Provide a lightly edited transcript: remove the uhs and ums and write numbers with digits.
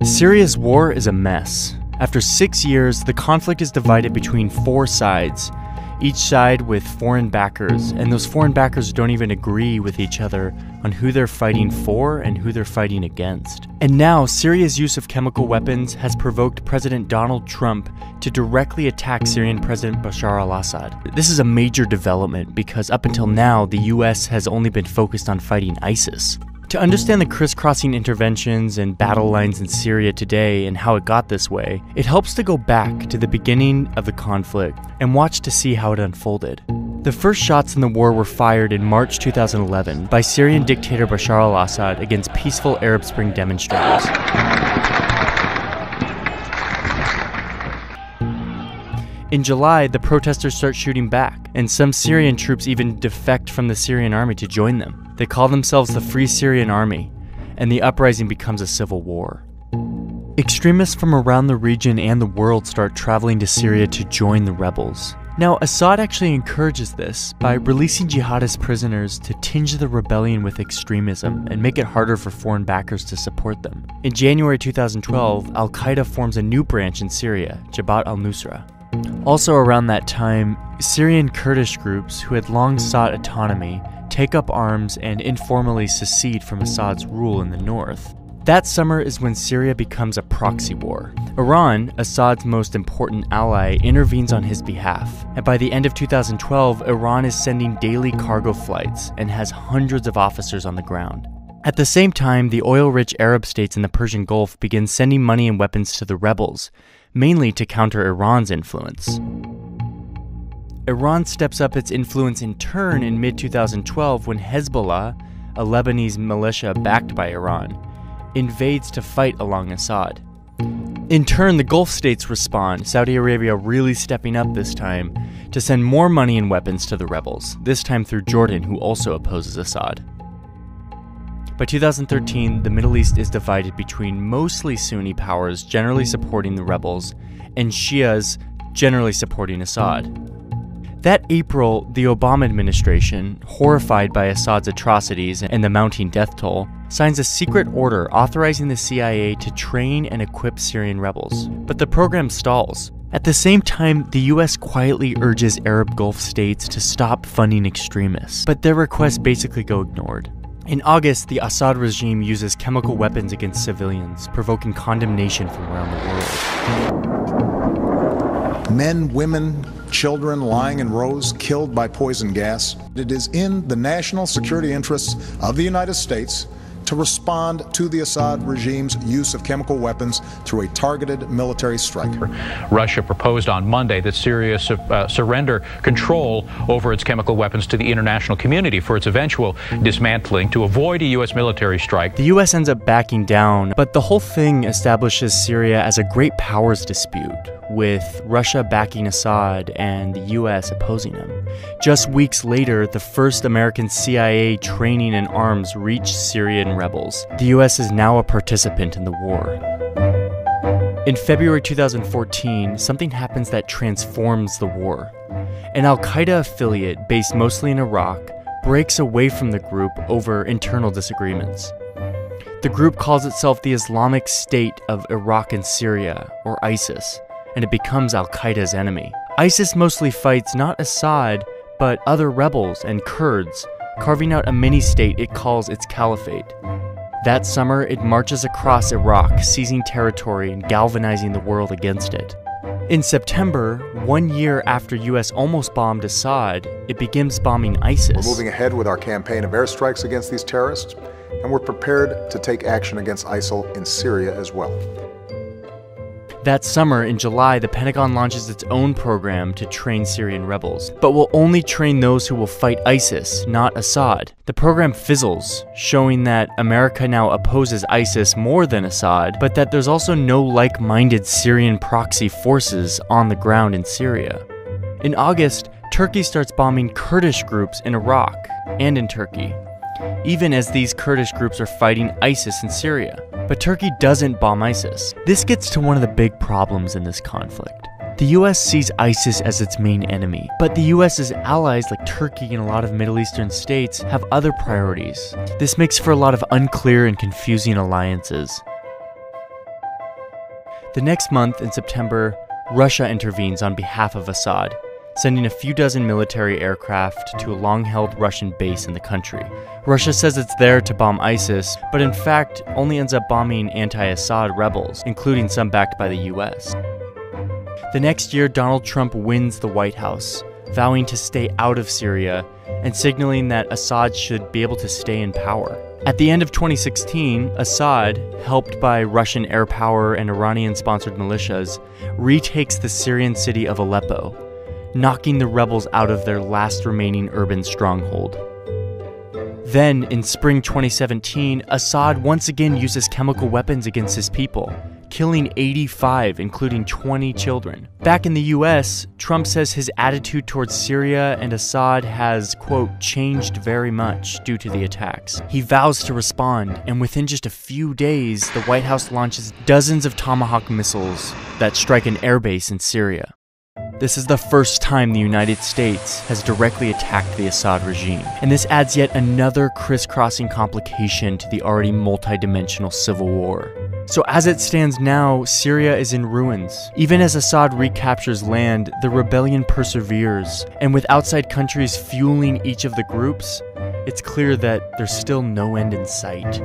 Syria's war is a mess. After 6 years, the conflict is divided between 4 sides, each side with foreign backers, and those foreign backers don't even agree with each other on who they're fighting for and who they're fighting against. And now, Syria's use of chemical weapons has provoked President Donald Trump to directly attack Syrian President Bashar al-Assad. This is a major development because up until now, the US has only been focused on fighting ISIS. To understand the crisscrossing interventions and battle lines in Syria today and how it got this way, it helps to go back to the beginning of the conflict and watch to see how it unfolded. The first shots in the war were fired in March 2011 by Syrian dictator Bashar al-Assad against peaceful Arab Spring demonstrators. In July, the protesters start shooting back, and some Syrian troops even defect from the Syrian army to join them. They call themselves the Free Syrian Army, and the uprising becomes a civil war. Extremists from around the region and the world start traveling to Syria to join the rebels. Now, Assad actually encourages this by releasing jihadist prisoners to tinge the rebellion with extremism and make it harder for foreign backers to support them. In January 2012, Al-Qaeda forms a new branch in Syria, Jabhat al-Nusra. Also around that time, Syrian Kurdish groups who had long sought autonomy take up arms and informally secede from Assad's rule in the north. That summer is when Syria becomes a proxy war. Iran, Assad's most important ally, intervenes on his behalf, and by the end of 2012, Iran is sending daily cargo flights and has hundreds of officers on the ground. At the same time, the oil-rich Arab states in the Persian Gulf begin sending money and weapons to the rebels, mainly to counter Iran's influence. Iran steps up its influence in turn in mid-2012 when Hezbollah, a Lebanese militia backed by Iran, invades to fight along Assad. In turn, the Gulf states respond, Saudi Arabia really stepping up this time to send more money and weapons to the rebels, this time through Jordan, who also opposes Assad. By 2013, the Middle East is divided between mostly Sunni powers generally supporting the rebels and Shias generally supporting Assad. That April, the Obama administration, horrified by Assad's atrocities and the mounting death toll, signs a secret order authorizing the CIA to train and equip Syrian rebels. But the program stalls. At the same time, the US quietly urges Arab Gulf states to stop funding extremists, but their requests basically go ignored. In August, the Assad regime uses chemical weapons against civilians, provoking condemnation from around the world. Men, women, children lying in rows, killed by poison gas. It is in the national security interests of the United States to respond to the Assad regime's use of chemical weapons through a targeted military strike. Russia proposed on Monday that Syria surrender control over its chemical weapons to the international community for its eventual dismantling to avoid a U.S. military strike. The U.S. ends up backing down, but the whole thing establishes Syria as a great powers dispute, with Russia backing Assad and the U.S. opposing him. Just weeks later, the first American CIA training in arms reached Syrian rebels. The U.S. is now a participant in the war. In February 2014, something happens that transforms the war. An Al-Qaeda affiliate based mostly in Iraq breaks away from the group over internal disagreements. The group calls itself the Islamic State of Iraq and Syria, or ISIS, and it becomes Al-Qaeda's enemy. ISIS mostly fights not Assad, but other rebels and Kurds, carving out a mini-state it calls its caliphate. That summer, it marches across Iraq, seizing territory and galvanizing the world against it. In September, 1 year after US almost bombed Assad, it begins bombing ISIS. We're moving ahead with our campaign of airstrikes against these terrorists, and we're prepared to take action against ISIL in Syria as well. That summer, in July, the Pentagon launches its own program to train Syrian rebels, but will only train those who will fight ISIS, not Assad. The program fizzles, showing that America now opposes ISIS more than Assad, but that there's also no like-minded Syrian proxy forces on the ground in Syria. In August, Turkey starts bombing Kurdish groups in Iraq and in Turkey, even as these Kurdish groups are fighting ISIS in Syria. But Turkey doesn't bomb ISIS. This gets to one of the big problems in this conflict. The US sees ISIS as its main enemy, but the US's allies like Turkey and a lot of Middle Eastern states have other priorities. This makes for a lot of unclear and confusing alliances. The next month, in September, Russia intervenes on behalf of Assad, sending a few dozen military aircraft to a long-held Russian base in the country. Russia says it's there to bomb ISIS, but in fact only ends up bombing anti-Assad rebels, including some backed by the US. The next year, Donald Trump wins the White House, vowing to stay out of Syria and signaling that Assad should be able to stay in power. At the end of 2016, Assad, helped by Russian air power and Iranian-sponsored militias, retakes the Syrian city of Aleppo, knocking the rebels out of their last remaining urban stronghold. Then, in spring 2017, Assad once again uses chemical weapons against his people, killing 85, including 20 children. Back in the US, Trump says his attitude towards Syria and Assad has, quote, changed very much due to the attacks. He vows to respond, and within just a few days, the White House launches dozens of Tomahawk missiles that strike an airbase in Syria. This is the first time the United States has directly attacked the Assad regime, and this adds yet another crisscrossing complication to the already multi-dimensional civil war. So as it stands now, Syria is in ruins. Even as Assad recaptures land, the rebellion perseveres, and with outside countries fueling each of the groups, it's clear that there's still no end in sight.